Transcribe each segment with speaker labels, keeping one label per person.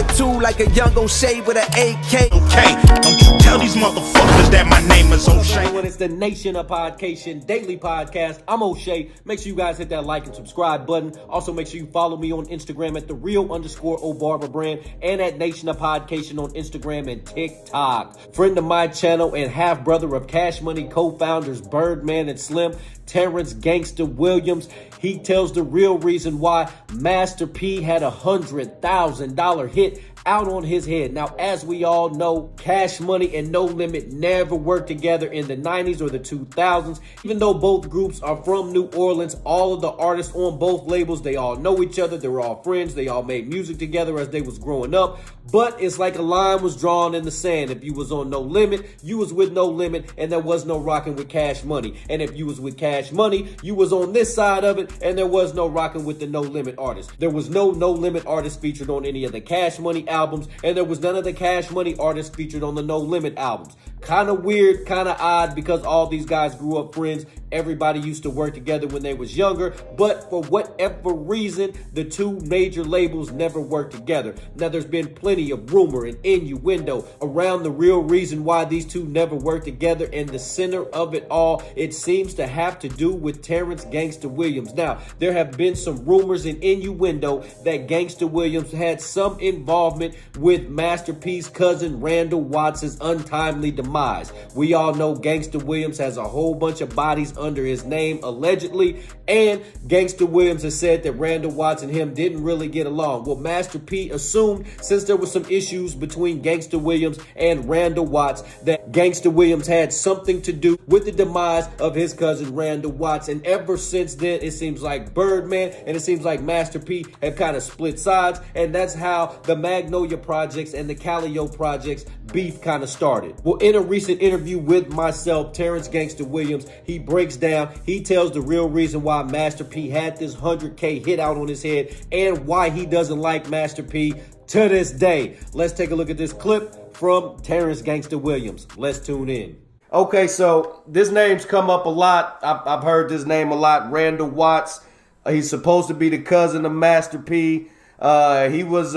Speaker 1: attitude like a young O'Shea with an AK.
Speaker 2: Okay, don't you tell these motherfuckers that my name is O'Shea.
Speaker 3: It's the Nation of Podcation Daily Podcast. I'm O'Shea. Make sure you guys hit that like and subscribe button. Also, make sure you follow me on Instagram at @the_real_O'Barber and at Nation of Podcation on Instagram and TikTok. Friend of my channel and half brother of Cash Money co-founders Birdman and Slim, Terrance Gangsta Williams. He tells the real reason why Master P had a $100,000 hit out on his head. Now, as we all know, Cash Money and No Limit never worked together in the 90s or the 2000s. Even though both groups are from New Orleans, all of the artists on both labels, they all know each other. They were all friends. They all made music together as they was growing up. But it's like a line was drawn in the sand. If you was on No Limit, you was with No Limit, and there was no rocking with Cash Money. And if you was with Cash Money, you was on this side of it, and there was no rocking with the No Limit artists. There was no Limit artists featured on any of the Cash Money albums, and there was none of the Cash Money artists featured on the No Limit albums. Kind of weird, kind of odd, because all these guys grew up friends. Everybody used to work together when they was younger, but for whatever reason, the two major labels never worked together. Now, there's been plenty of rumor and innuendo around the real reason why these two never worked together, and the center of it all, it seems to have to do with Terrance Gangsta Williams. Now, there have been some rumors and innuendo that Gangsta Williams had some involvement with Master P's cousin Randall Watts' untimely demise. We all know Gangsta Williams has a whole bunch of bodies under his name, allegedly, and Gangsta Williams has said that Randall Watts and him didn't really get along. Well, Master P assumed, since there was some issues between Gangsta Williams and Randall Watts, that Gangsta Williams had something to do with the demise of his cousin Randall Watts. And ever since then, it seems like Birdman and it seems like Master P have kind of split sides, and that's how the Magnolia Projects and the Calio Projects beef kind of started. Well, in a recent interview with myself, Terrance Gangsta Williams, he breaks down, he tells the real reason why Master P had this 100K hit out on his head and why he doesn't like Master P to this day. Let's take a look at this clip from Terrance Gangsta Williams. Let's tune in. Okay, so this name's come up a lot. I've heard this name a lot. Randall Watts. He's supposed to be the cousin of Master P. He was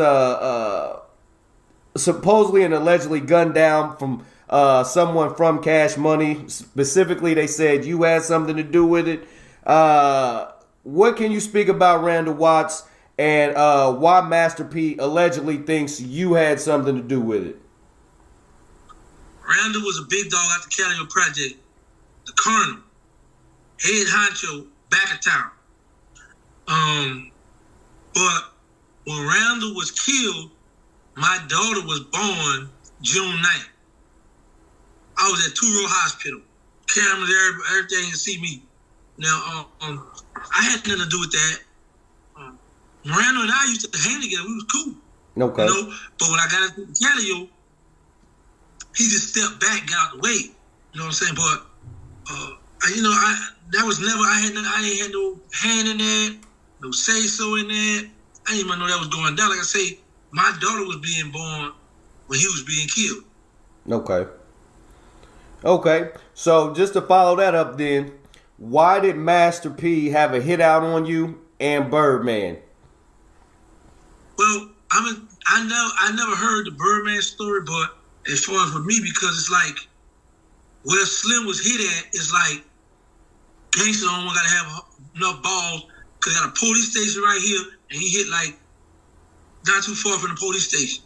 Speaker 3: supposedly and allegedly gunned down from someone from Cash Money. Specifically, they said you had something to do with it. What can you speak about Randall Watts and why Master P allegedly thinks you had something to do with it?
Speaker 4: Randall was a big dog at the Calio Project, the colonel, head honcho, back of town. But when Randall was killed, my daughter was born June 9th. I was at Two Road Hospital. Cameras, everything to see me. Now, I had nothing to do with that. Randall and I used to hang together. We was cool.
Speaker 3: Okay.
Speaker 4: You know? But when I got into Calio, he just stepped back, got out the way. You know what I'm saying? But, that was never, I ain't had no hand in that, no say-so in that. I didn't even know that was going down. Like I say, my daughter was being born when he was being killed.
Speaker 3: Okay. Okay, so just to follow that up then, why did Master P have a hit out on you and Birdman?
Speaker 4: Well, I never heard the Birdman story, but as far as with me, because it's like where Slim was hit at, it's like Gangsta don't got to have enough balls because got a police station right here, and he hit like not too far from the police station.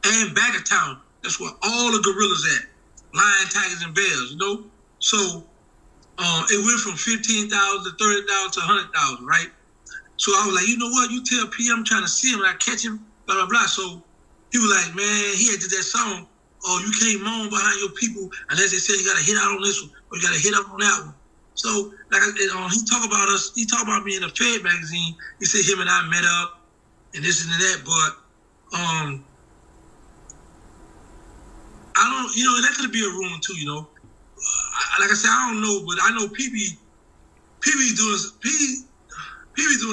Speaker 4: And back of town, that's where all the gorillas at. Lion, tigers, and bears, you know? So it went from 15,000 to 30,000 to 100,000, right? So I was like, you know what? You tell P I'm trying to see him and I catch him, blah, blah, blah. So he was like, man, he had did that song, oh, you can't moan behind your people unless they say you got to hit out on this one or you got to hit up on that one. So like he talked about us, he talked about me in the Fed magazine. He said him and I met up and this and that, but I don't, that could be a rumor too, like I said, I don't know, but I know PB doing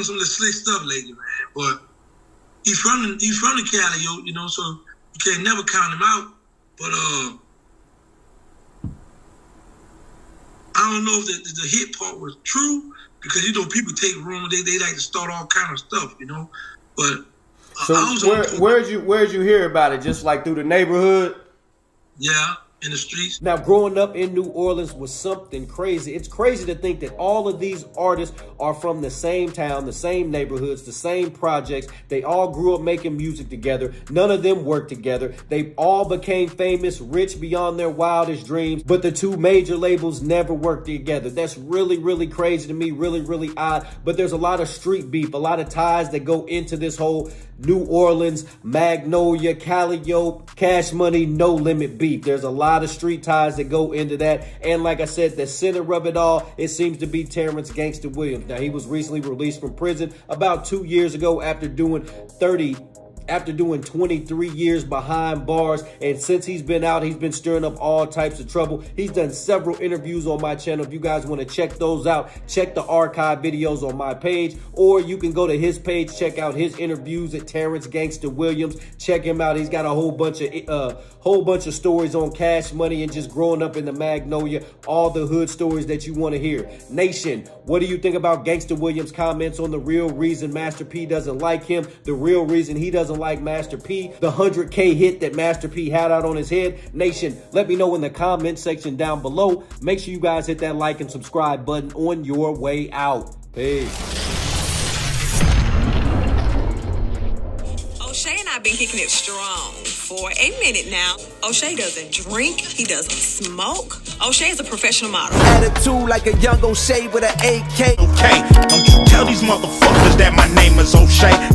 Speaker 4: some of the slick stuff lately, man. But he's from the Calio, so you can't never count him out. But I don't know if the hit part was true because people take rumors, they like to start all kind of stuff, But
Speaker 3: So where'd you hear about it? Just like through the neighborhood?
Speaker 4: Yeah, in the streets.
Speaker 3: Now, growing up in New Orleans was something crazy. It's crazy to think that all of these artists are from the same town, the same neighborhoods, the same projects. They all grew up making music together. None of them worked together. They all became famous, rich beyond their wildest dreams, but the two major labels never worked together. That's really, really crazy to me, really, really odd. But there's a lot of street beef, a lot of ties that go into this whole New Orleans, Magnolia, Calliope, Cash Money, No Limit beef. There's a lot of street ties that go into that. And like I said, the center of it all, it seems to be Terrance Gangsta Williams. Now, he was recently released from prison about 2 years ago after doing 23 years behind bars. And since he's been out, he's been stirring up all types of trouble. He's done several interviews on my channel. If you guys want to check those out, check the archive videos on my page, or you can go to his page, check out his interviews at Terrance Gangsta Williams. Check him out. He's got a whole bunch of stories on Cash Money and just growing up in the Magnolia, all the hood stories that you want to hear. Nation, what do you think about Gangsta Williams' comments on the real reason Master P doesn't like him, the real reason he doesn't like Master P, the 100K hit that Master P had out on his head? Nation, let me know in the comment section down below. Make sure you guys hit that like and subscribe button on your way out. Peace.
Speaker 5: O'Shea and I have been kicking it strong for a minute now. O'Shea doesn't drink. He doesn't smoke. O'Shea is a professional model.
Speaker 1: Attitude like a young O'Shea with an AK.
Speaker 2: Okay, don't you tell these motherfuckers that my name is O'Shea.